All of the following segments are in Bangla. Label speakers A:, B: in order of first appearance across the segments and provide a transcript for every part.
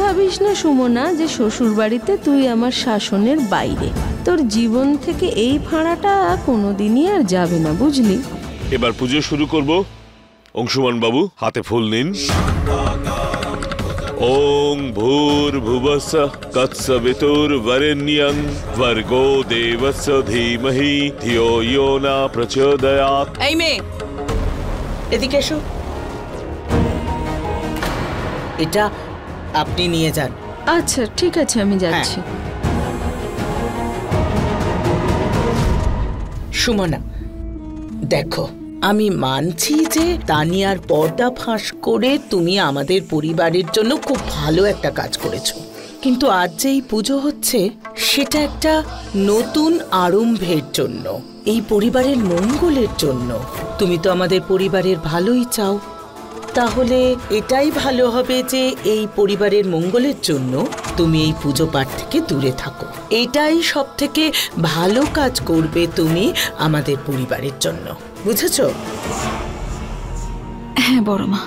A: ভাবিস না সুমনা যে শ্বশুর বাড়িতে তুই আমার শাসনের বাইরে। তোর জীবন থেকে এই ফাঁড়াটা কোনোদিনই আর যাবে না, বুঝলি?
B: এবার পুজো শুরু করব। অংশুমান বাবু হাতে ফুল নিন। ওং ভূর্ভুবস্সঃ তৎসবিতুর্বরেণ্যং ভর্গো দেবস্য ধীমহি ধিয়ো ইয়ো ন প্রচোদয়াৎ।
C: এই মেয়ে, এদিকে এসো। এটা আপনি নিয়ে যান।
A: আচ্ছা ঠিক আছে, আমি যাচ্ছি।
C: সুমনা, দেখো, আমি মানছি যে তানিয়ার পর্দা ফাঁস করে তুমি আমাদের পরিবারের জন্য খুব ভালো একটা কাজ করেছো, কিন্তু আজ যে এই পুজো হচ্ছে সেটা একটা নতুন আরম্ভের জন্য, এই পরিবারের মঙ্গলের জন্য। তুমি তো আমাদের পরিবারের ভালোই চাও, তাহলে এটাই ভালো হবে যে এই পরিবারের মঙ্গলের জন্য তুমি এই পুজো পাঠ থেকে দূরে থাকো। এটাই সব থেকে ভালো কাজ করবে তুমি আমাদের পরিবারের জন্য, বুঝেছো?
D: হ্যাঁ বড় মা।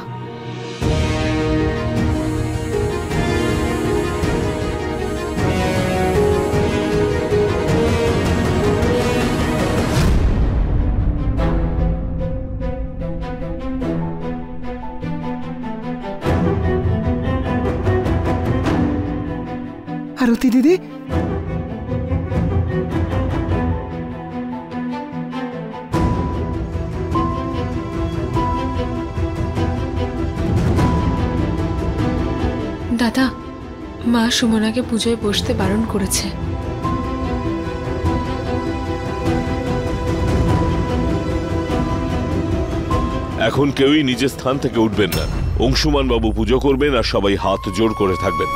E: আরতি দিদি,
D: দাদা, মা সুমনাকে পুজোয় বসতে বারণ করেছে।
B: এখন কেউই নিজের স্থান থেকে উঠবেন না। অংশুমান বাবু পুজো করবেন আর সবাই হাত জোড় করে থাকবেন।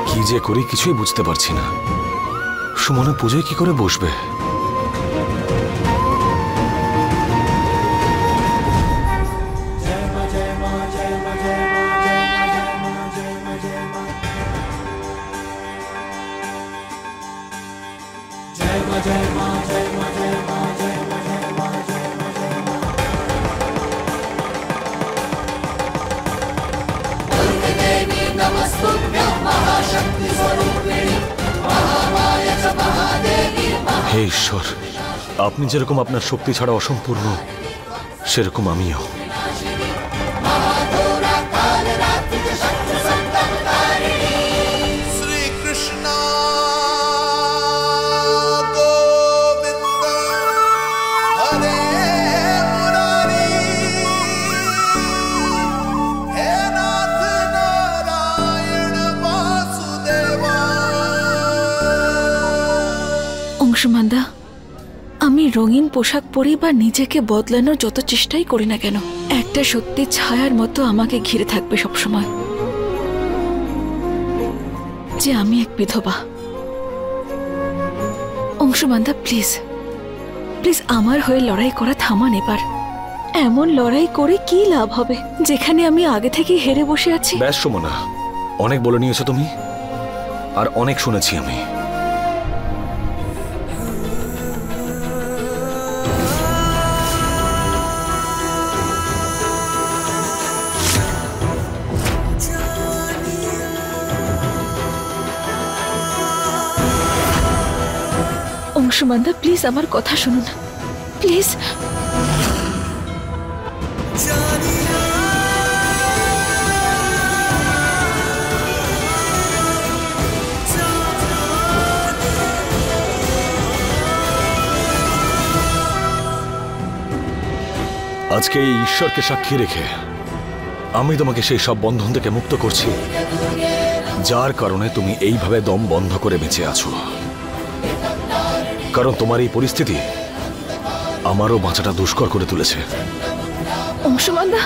F: কি যে করি কিছুই বুঝতে পারছি না। সুমনা পুজোয় কি করে বসবে? হে ঈশ্বর, আপনি যেরকম আপনার শক্তি ছাড়া অসম্পূর্ণ, সেরকম আমিও।
D: অংশুমানদা, আমি রঙিন পোশাক পরি বা নিজেকে বদলানোর যত চেষ্টাই করি না কেন, একটা সত্যি ছায়ার মতো আমাকে ঘিরে থাকবে সবসময়, যে আমি এক বিধবা। অংশুমানদা প্লিজ প্লিজ আমার হয়ে লড়াই করা থামান এবার। এমন লড়াই করে কি লাভ হবে যেখানে আমি আগে থেকেই হেরে বসে আছি?
F: ব্যাস সুমনা, অনেক বলে নিয়েছো তুমি, আর অনেক শুনেছি আমি।
D: অংশুমানদা প্লিজ আমার কথা শুনুন, প্লিজ।
F: আজকে এই ঈশ্বরকে সাক্ষী রেখে আমি তোমাকে সেই সব বন্ধন থেকে মুক্ত করছি যার কারণে তুমি এইভাবে দম বন্ধ করে বেঁচে আছো। কারণ তোমার এই পরিস্থিতি আমারও বাঁচাটা দুষ্কর করে তুলেছে।
D: অংশুমানদা,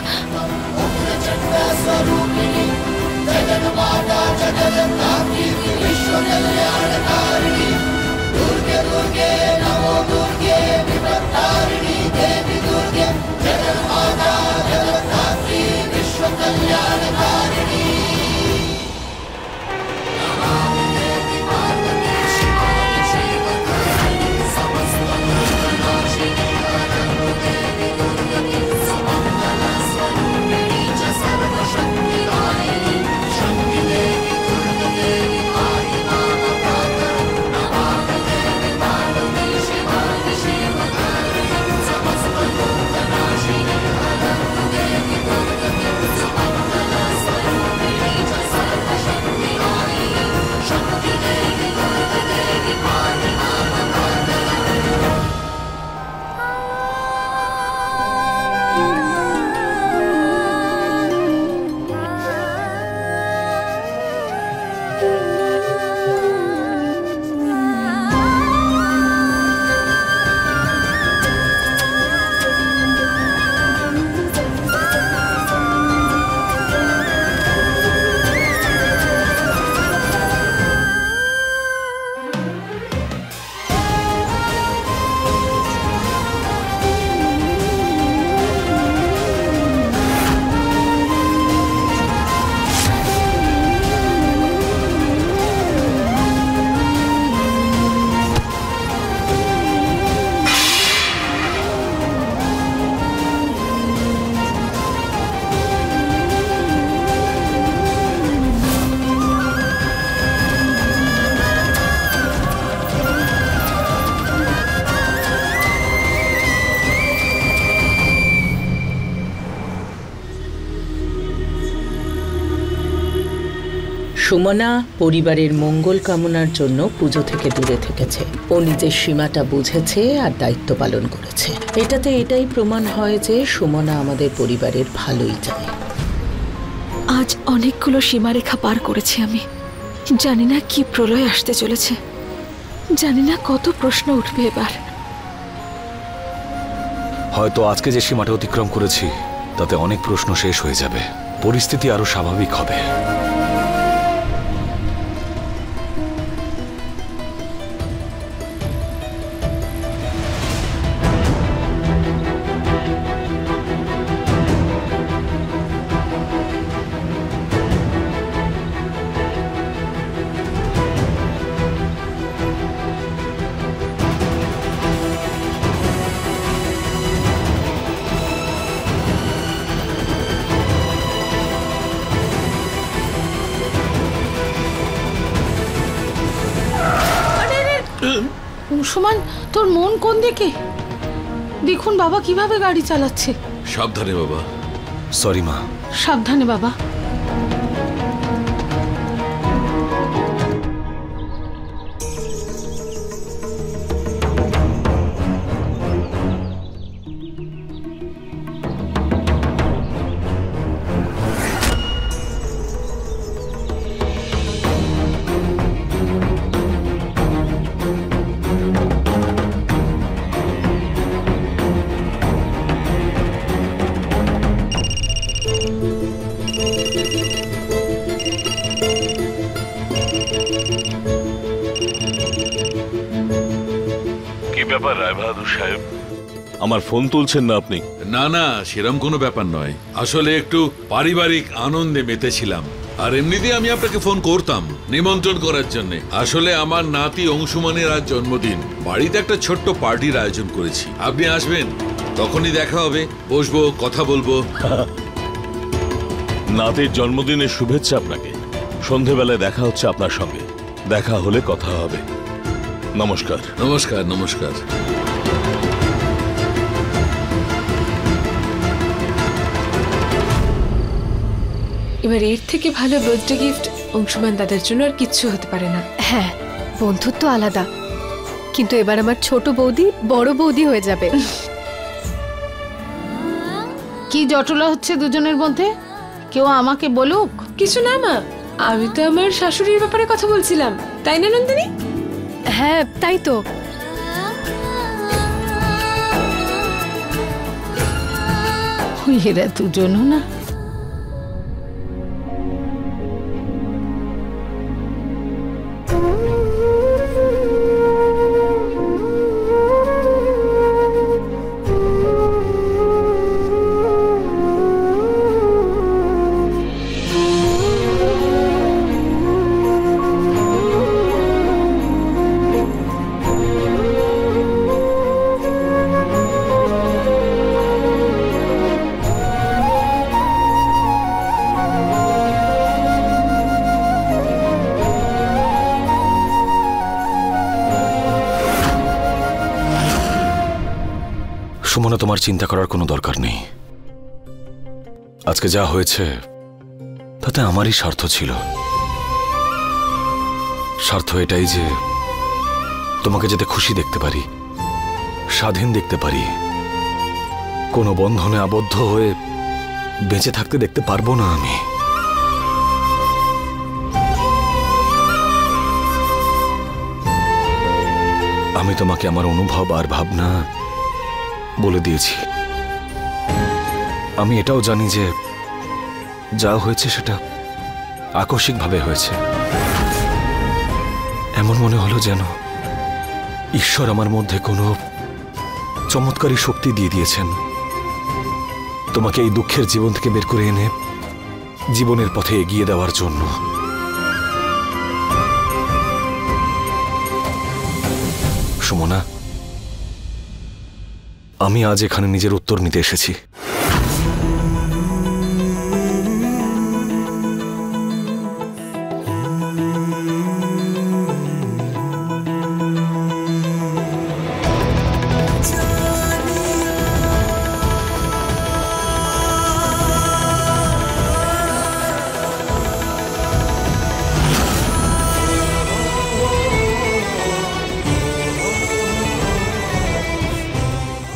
C: সুমনা পরিবারের মঙ্গল কামনার জন্য পুজো থেকে দূরে থেকেছে। ও নিজের সীমাটা বুঝেছে আর দায়িত্ব পালন করেছে। এটাই প্রমাণ হয় যে সুমনা আমাদের পরিবারের ভালোই চায়।
D: আজ অনেকগুলো সীমারেখা পার করেছি আমি। জানি না কি প্রলয় আসতে চলেছে, জানি না কত প্রশ্ন উঠবে এবার।
F: হয়তো আজকে যে সীমাটা অতিক্রম করেছি তাতে অনেক প্রশ্ন শেষ হয়ে যাবে, পরিস্থিতি আরো স্বাভাবিক হবে।
E: সুমান, তোর মন কোন দিকে? দেখুন বাবা কিভাবে গাড়ি চালাচ্ছে।
B: সাবধানে বাবা।
F: সরি মা।
E: সাবধানে বাবা।
B: ব্যাপার রায়বাহাদুর সাহেব, আমার ফোন তুলছেন না আপনি?
G: না না, সেরকম কোনো ব্যাপার নয়। আসলে একটু পারিবারিক আনন্দে মেতেছিলাম, আর এমনিতেই আমি আপনাকে ফোন করতাম নিমন্ত্রণ করার জন্য। আসলে আমার নাতি অংশুমানের আজ জন্মদিন, বাড়িতে একটা ছোট্ট পার্টির আয়োজন করেছি। আপনি আসবেন, তখনই দেখা হবে, বসবো, কথা বলবো।
B: নাতির জন্মদিনের শুভেচ্ছা আপনাকে। সন্ধেবেলায় দেখা হচ্ছে আপনার সঙ্গে, দেখা হলে কথা হবে। নমস্কার।
G: নমস্কার। নমস্কার।
H: এবার এর থেকে ভালো বার্থডে গিফট অংশুমান দাদার জন্য আর কিচ্ছু হতে পারে না।
I: হ্যাঁ, বন্ধুত্ব আলাদা, কিন্তু এবার আমার ছোট বৌদি বড় বৌদি হয়ে যাবে।
E: কি জটলা হচ্ছে দুজনের মধ্যে? কেউ আমাকে বলুক।
H: কিছু না মা, আমি তো আমার শাশুড়ির ব্যাপারে কথা বলছিলাম, তাই না নন্দিনী?
I: হ্যাঁ, তাই তো।
E: এরা দুজনও না।
F: সুমনা, তোমার চিন্তা করার কোনো দরকার নেই। আজকে যা হয়েছে তাতে আমারই স্বার্থ ছিল। স্বার্থ এটাই যে তোমাকে যাতে খুশি দেখতে পারি, স্বাধীন দেখতে পারি। কোনো বন্ধনে আবদ্ধ হয়ে বেঁচে থাকতে দেখতে পারবো না আমি। আমি তোমাকে আমার অনুভব আর ভাবনা বলে দিয়েছি। আমি এটাও জানি যে যা হয়েছে সেটা আকস্মিকভাবে হয়েছে। এমন মনে হলো যেন ঈশ্বর আমার মধ্যে কোনো চমৎকারী শক্তি দিয়ে দিয়েছেন তোমাকে এই দুঃখের জীবন থেকে বের করে এনে জীবনের পথে এগিয়ে দেওয়ার জন্য। সুমনা, আমি আজ এখানে নিজের উত্তর নিতে এসেছি।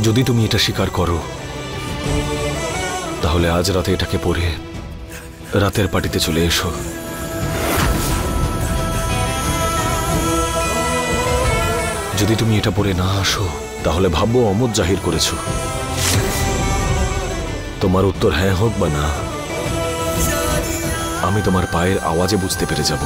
F: যদি তুমি এটা স্বীকার করো তাহলে আজ রাতে এটাকে পরে রাতের পার্টিতে চলে এসো। যদি তুমি এটা পরে না আসো তাহলে ভাববো অমত জাহির করেছো। তোমার উত্তর হ্যাঁ হোক বা না, আমি তোমার পায়ের আওয়াজে বুঝতে পেরে যাব।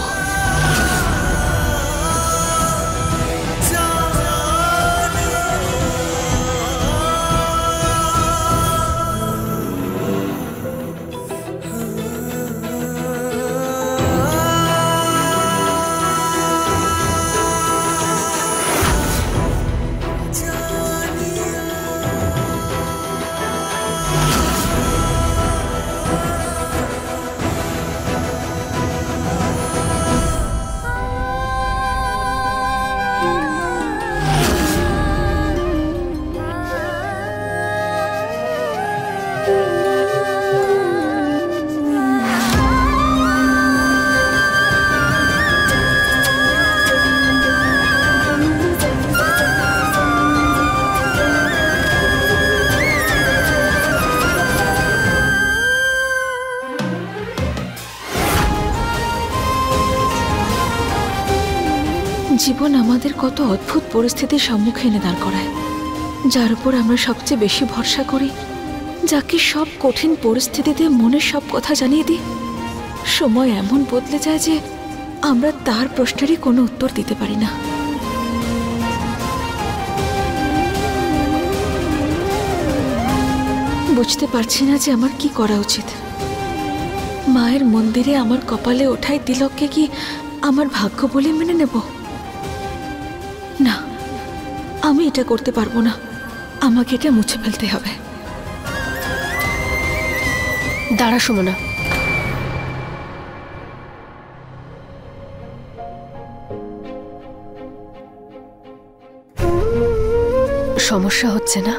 D: জীবন আমাদের কত অদ্ভুত পরিস্থিতির সম্মুখে এনে দাঁড় করায়, যার উপর আমরা সবচেয়ে বেশি ভরসা করি, যাকে সব কঠিন পরিস্থিতিতে মনের সব কথা জানিয়ে দিই। সময় এমন বদলে যায় যে আমরা তার প্রশ্নেরই কোনো উত্তর দিতে পারি না। বুঝতে পারছি না যে আমার কি করা উচিত। মায়ের মন্দিরে আমার কপালে ওঠাই তিলককে কি আমার ভাগ্য বলে মেনে নেব? না, আমি এটা করতে পারবো না। আমাকে এটা মুছে ফেলতে হবে।
I: দাঁড়া সুমনা, সমস্যা হচ্ছে না?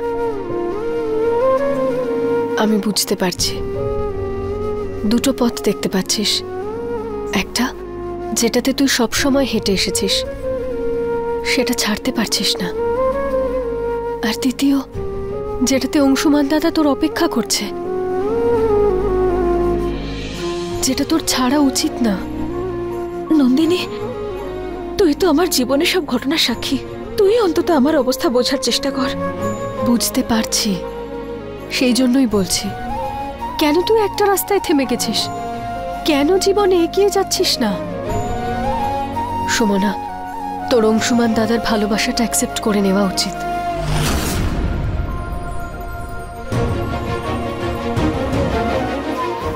I: আমি বুঝতে পারছি। দুটো পথ দেখতে পাচ্ছিস, একটা যেটাতে তুই সব সময় হেঁটে এসেছিস, সেটা ছাড়তে পারছিস না, আর দ্বিতীয় যেটাতে অংশুমান দাদা তোর অপেক্ষা করছে, যেটা তোর ছাড়া উচিত না।
D: নন্দিনী, তুই তো আমার জীবনের সব ঘটনার সাক্ষী। তুই অন্তত আমার অবস্থা বোঝার চেষ্টা কর।
I: বুঝতে পারছি, সেই জন্যই বলছি, কেন তুই একটা রাস্তায় থেমে গেছিস? কেন জীবনে এগিয়ে যাচ্ছিস না? সুমনা, তোর অংশুমান দাদার ভালোবাসাটা অ্যাকসেপ্ট করে নেওয়া উচিত।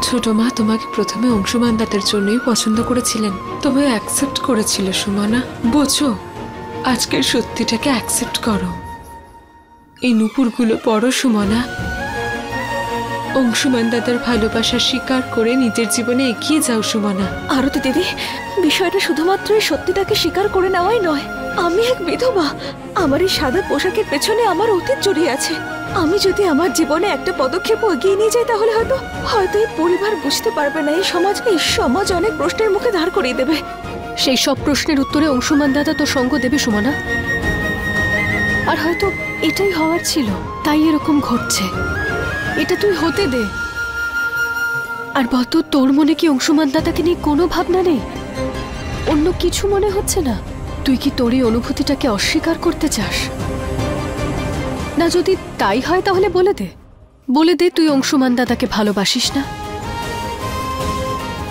H: ছোট মা তোমাকে প্রথমে অংশুমান দাদার জন্যই পছন্দ করেছিলেন, তোমায় অ্যাকসেপ্ট করেছিল সুমনা। বোঝো, আজকের সত্যিটাকে অ্যাকসেপ্ট করো। এই নুপুরগুলো পড়ো সুমনা। অংশুমান দাদার ভালোবাসা স্বীকার করে নিজের জীবনে এগিয়ে যাও সুমনা।
D: আরতি দিদি, বিষয়টা শুধুমাত্র এই সত্যিটাকে স্বীকার করে নেওয়াই নয়। আমি এক বিধবা। আমার এই সাদা পোশাকের পেছনে আমার অতীত জড়িয়ে আছে। আমি যদি আমার জীবনে একটা পদক্ষেপ এগিয়ে নিয়ে যাই তাহলে হয়তো এই পরিবার বুঝতে পারবে না। এই সমাজ অনেক প্রশ্নের মুখে দাঁড় করিয়ে দেবে।
I: সেই সব প্রশ্নের উত্তরে অংশুমান দাদা তোর সঙ্গ দেবে সুমনা। আর হয়তো এটাই হওয়ার ছিল, তাই এরকম ঘটছে। এটা তুই হতে দে। আর বলতো, তোর মনে কি অংশুমান দাদাকে নিয়ে কোনো ভাবনা নেই? অন্য কিছু মনে হচ্ছে না? তুই কি তোর এই অনুভূতিটাকে অস্বীকার করতে চাস না? যদি তাই হয় তাহলে বলে দে তুই অংশুমান দাদাকে ভালোবাসিস না।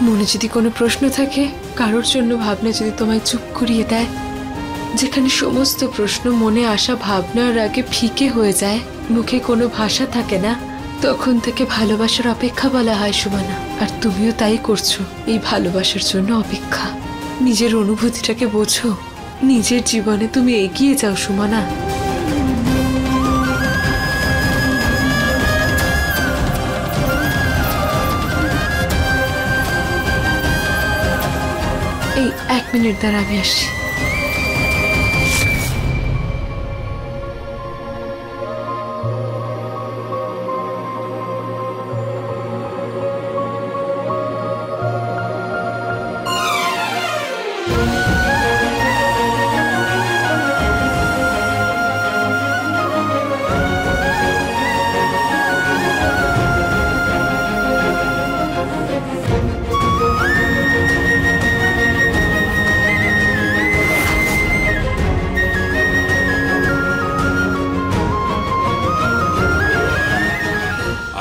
H: মনে যদি কোনো প্রশ্ন থাকে, কারোর জন্য ভাবনা যদি তোমায় চুপ করিয়ে দেয়, যেখানে সমস্ত প্রশ্ন মনে আসা ভাবনার আগে ফিকে হয়ে যায়, মুখে কোনো ভাষা থাকে না, তখন থেকে ভালোবাসার অপেক্ষা বলা হয় সুমনা। আর তুমিও তাই করছো, এই ভালোবাসার জন্য অপেক্ষা। নিজের অনুভূতিটাকে বোঝো, নিজের জীবনে তুমি এগিয়ে যাও সুমনা। এই 1 মিনিট দ্বারা আমি আসছি।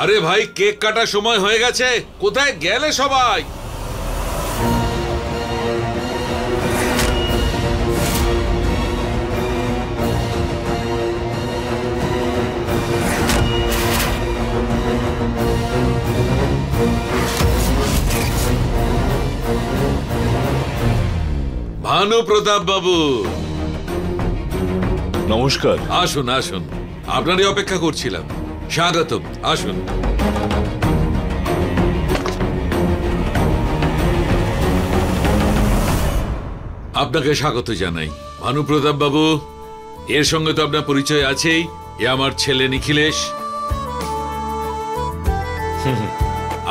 G: আরে ভাই, কেক কাটার সময় হয়ে গেছে, কোথায় গেলে সবাই? ভানু প্রতাপ বাবু,
B: নমস্কার।
G: আসুন আসুন, আপনারই অপেক্ষা করছিলাম। স্বাগতম, আসুন। আপনাকে স্বাগত জানাই ভানু প্রতাপ বাবু। এর সঙ্গে তো আপনার পরিচয় আছেই, এ আমার ছেলে নিখিলেশ,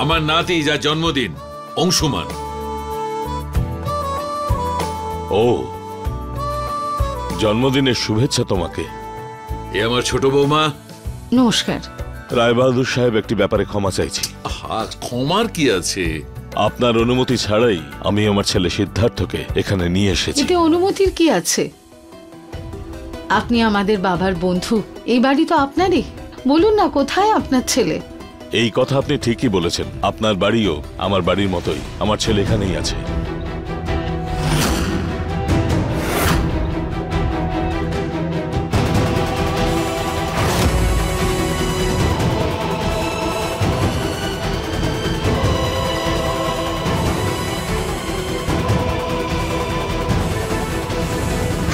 G: আমার নাতি যার জন্মদিন অংশুমান।
B: ও, জন্মদিনের শুভেচ্ছা তোমাকে।
G: এ আমার ছোট বৌমা।
E: নমস্কার।
B: রায়বাহাদুর সাহেব, একটি ব্যাপারে ক্ষমা চাইছি।
G: ক্ষমার কি আছে?
B: আপনার অনুমতি ছাড়াই আমি আমার ছেলে সিদ্ধার্থকে এখানে নিয়ে এসেছি।
E: এতে অনুমতির কি আছে? আপনি আমাদের বাবার বন্ধু, এই বাড়ি তো আপনারই। বলুন না, কোথায় আপনার ছেলে?
B: এই কথা আপনি ঠিকই বলেছেন, আপনার বাড়িও আমার বাড়ির মতোই। আমার ছেলে এখানেই আছে।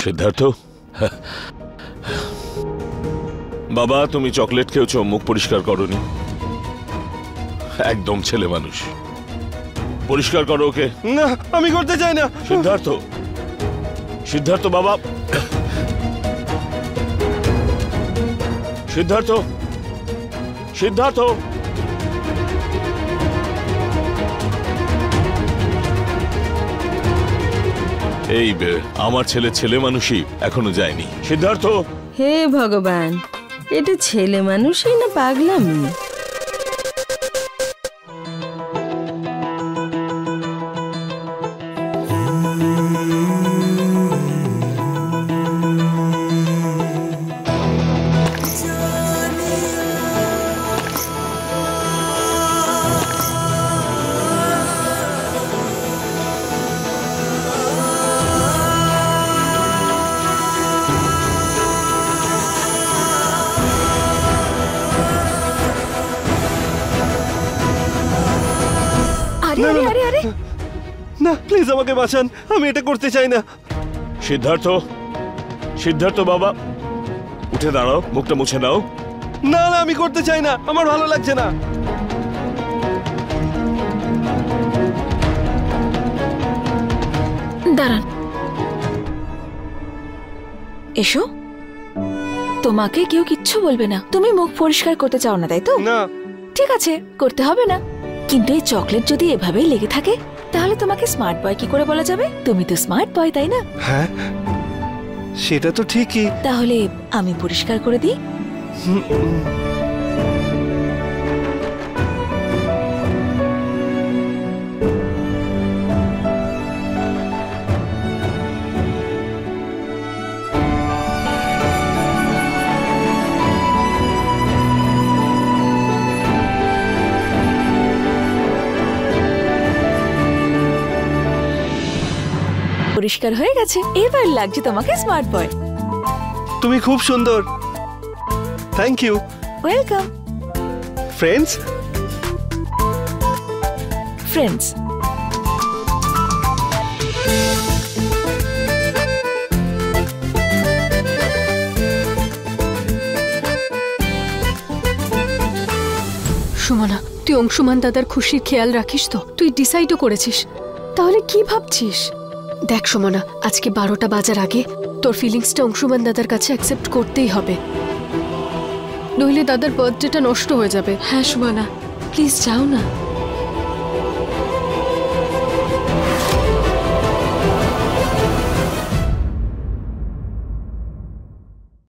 B: সিদ্ধার্থ, বাবা তুমি চকলেট খেয়েছো, মুখ পরিষ্কার করনি। একদম ছেলে মানুষ। পরিষ্কার করো ওকে।
J: না, আমি করতে চাই না।
B: সিদ্ধার্থ, সিদ্ধার্থ বাবা, সিদ্ধার্থ, সিদ্ধার্থ। এই আমার ছেলে মানুষই এখনো যায়নি। সিদ্ধার্থ।
A: হে ভগবান, এটা ছেলে মানুষই না পাগলামি?
J: না, প্লিজ আমাকে বাঁচান, আমি এটা করতে চাই না।
B: সিদ্ধার্থ, সিদ্ধার্থ বাবা, উঠে দাঁড়াও, মুখটা মুছে নাও।
J: না না, আমি করতে চাই না, আমার ভালো লাগছে না।
D: দাঁড়ান, এসো। তোমাকে কেউ কিচ্ছু বলবে না। তুমি মুখ পরিষ্কার করতে চাও না, তাই তো?
J: না।
D: ঠিক আছে, করতে হবে না। কিন্তু এই চকলেট যদি এভাবেই লেগে থাকে, তাহলে তোমাকে স্মার্ট বয় কি করে বলা যাবে? তুমি তো স্মার্ট বয়, তাই না?
J: হ্যাঁ, সেটা তো ঠিকই।
D: তাহলে আমি পরিষ্কার করে দিই। পরিষ্কার হয়ে গেছে, এবার লাগছে তোমাকে স্মার্ট বয়।
J: তুমি খুব সুন্দর। Thank you.
D: Welcome.
J: Friends.
D: Friends.
I: Sumona, তুই অংশুমান দাদার খুশির খেয়াল রাখিস তো? তুই ডিসাইডও করেছিস, তাহলে কি ভাবছিস? দেখ সুমনা, আজকে 12টা বাজার আগে তোর ফিলিংসটা অংশুমান দাদার কাছে অ্যাকসেপ্ট করতেই হবে, নইলে দাদার বার্থডেটা নষ্ট হয়ে যাবে।
H: হ্যাঁ সুমনা, প্লিজ যাও না।